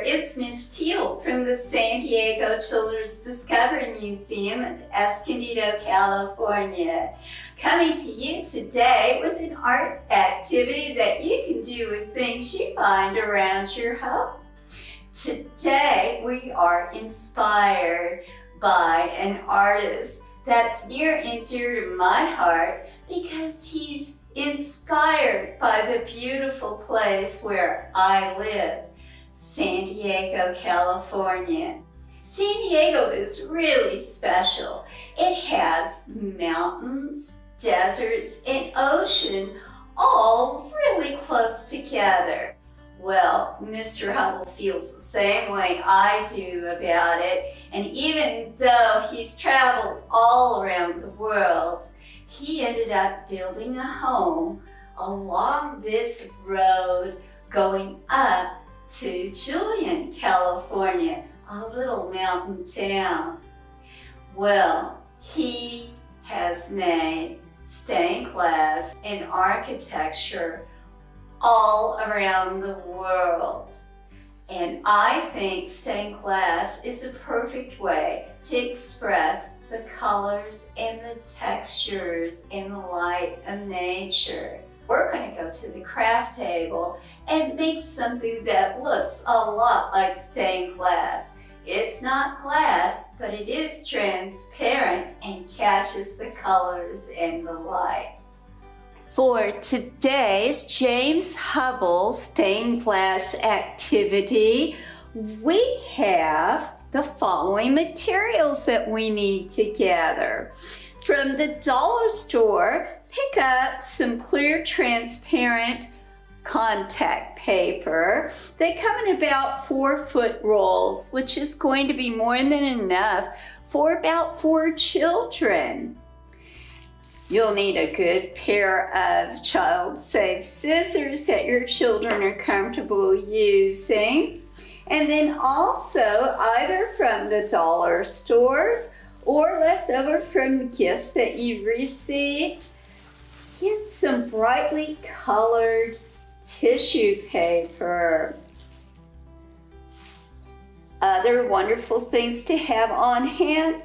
it's Miss Teal from the San Diego Children's Discovery Museum in Escondido, California, coming to you today with an art activity that you can do with things you find around your home. Today we are inspired by an artist that's near and dear to my heart because he's inspired by the beautiful place where I live, San Diego, California. San Diego is really special. It has mountains, deserts, and ocean all really close together. Well, Mr. Hubble feels the same way I do about it, and even though he's traveled all around the world, he ended up building a home along this road going up to Julian, California, a little mountain town. Well, he has made stained glass and architecture all around the world. And I think stained glass is a perfect way to express the colors and the textures and the light of nature. We're going to go to the craft table and make something that looks a lot like stained glass. It's not glass, but it is transparent and catches the colors and the light. For today's James Hubble stained glass activity, we have the following materials that we need to gather. From the dollar store, pick up some clear transparent contact paper. They come in about 4-foot rolls, which is going to be more than enough for about 4 children. You'll need a good pair of child-safe scissors that your children are comfortable using. And then also, either from the dollar stores or leftover from gifts that you received, get some brightly colored tissue paper. Other wonderful things to have on hand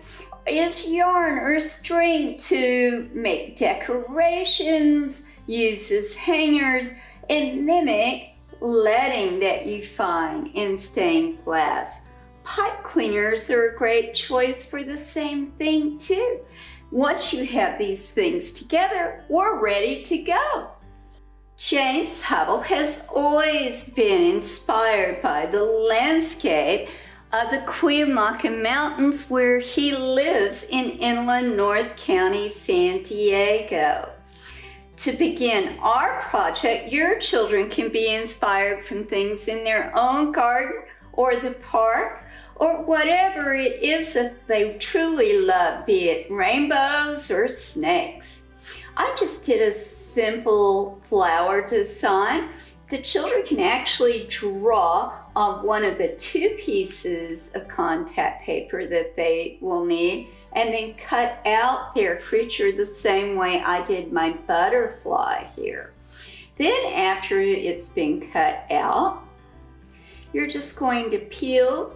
is yarn or string to make decorations, use as hangers, and mimic leading that you find in stained glass. Pipe cleaners are a great choice for the same thing too. Once you have these things together, we're ready to go. James Hubble has always been inspired by the landscape of the Cuyamaca Mountains where he lives in inland North County, San Diego. To begin our project, your children can be inspired from things in their own garden or the park or whatever it is that they truly love, be it rainbows or snakes. I just did a simple flower design. The children can actually draw on one of the 2 pieces of contact paper that they will need and then cut out their creature the same way I did my butterfly here. Then after it's been cut out, you're just going to peel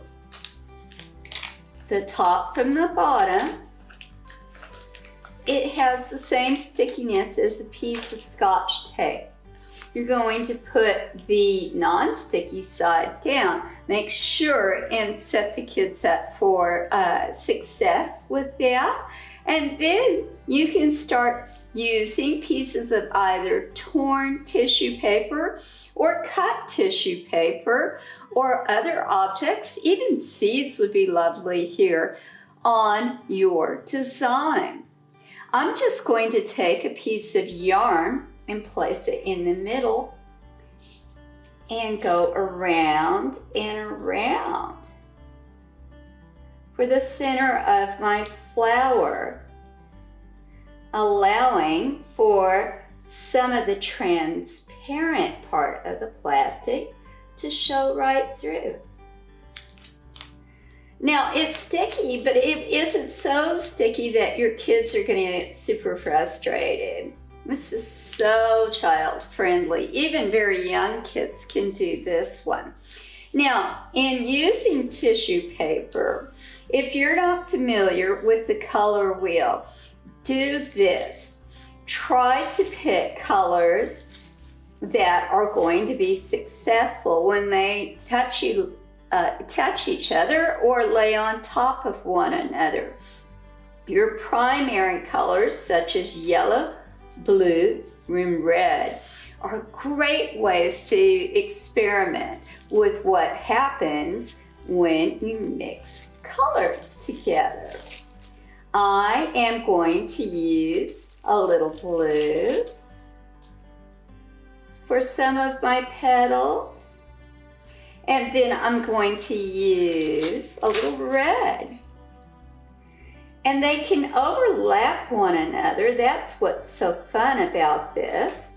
the top from the bottom. It has the same stickiness as a piece of Scotch tape. You're going to put the non-sticky side down. Make sure and set the kids up for success with that. And then you can start using pieces of either torn tissue paper or cut tissue paper or other objects. Even seeds would be lovely here on your design. I'm just going to take a piece of yarn and place it in the middle and go around and around for the center of my flower, allowing for some of the transparent part of the plastic to show right through. Now it's sticky, but it isn't so sticky that your kids are going to get super frustrated. This is so child friendly. Even very young kids can do this one. Now, in using tissue paper, if you're not familiar with the color wheel, do this. Try to pick colors that are going to be successful when they touch each other or lay on top of one another. Your primary colors, such as yellow, blue, and red, are great ways to experiment with what happens when you mix colors together. I am going to use a little blue for some of my petals, and then I'm going to use a little red. And they can overlap one another. That's what's so fun about this.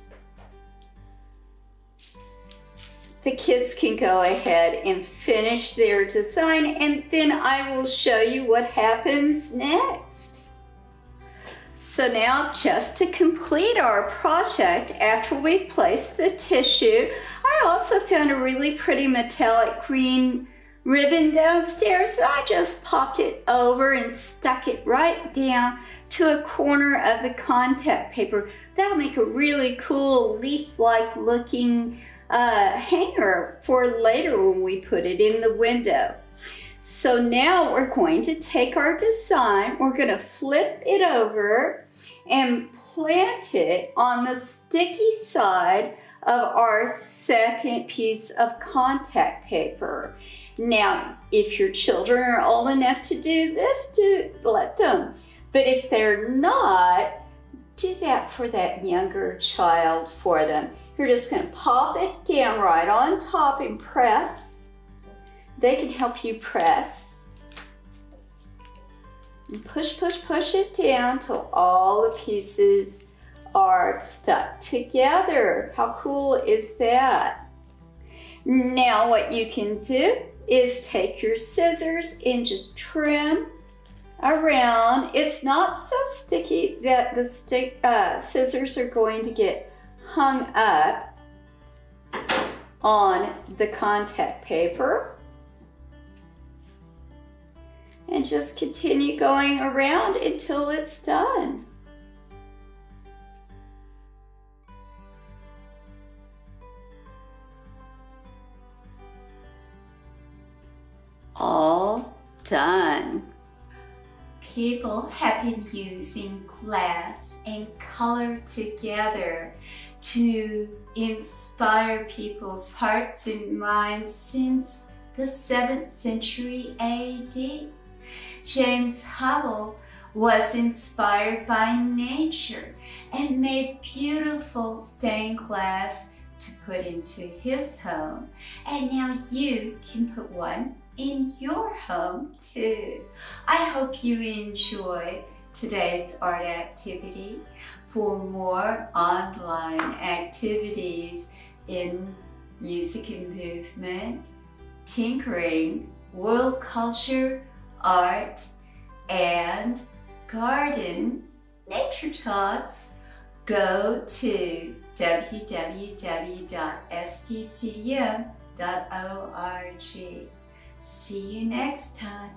The kids can go ahead and finish their design, and then I will show you what happens next. So now, just to complete our project, after we place the tissue, I also found a really pretty metallic green ribbon downstairs, and I just popped it over and stuck it right down to a corner of the contact paper. That'll make a really cool leaf-like looking hanger for later when we put it in the window. So now we're going to take our design, we're going to flip it over and plant it on the sticky side of our second piece of contact paper. Now, if your children are old enough to do this, let them. But if they're not, do that for that younger child for them. You're just going to pop it down right on top and press. They can help you press. And push, push, push it down till all the pieces are stuck together. How cool is that? Now what you can do is take your scissors and just trim around. It's not so sticky that the scissors are going to get hung up on the contact paper. And just continue going around until it's done. All done. People have been using glass and color together to inspire people's hearts and minds since the 7th century AD. James Hubble was inspired by nature and made beautiful stained glass to put into his home. And now you can put one in your home too. I hope you enjoyed today's art activity. For more online activities in music and movement, tinkering, world culture, art, and garden nature talks, go to www.sdcdm.org. See you next time.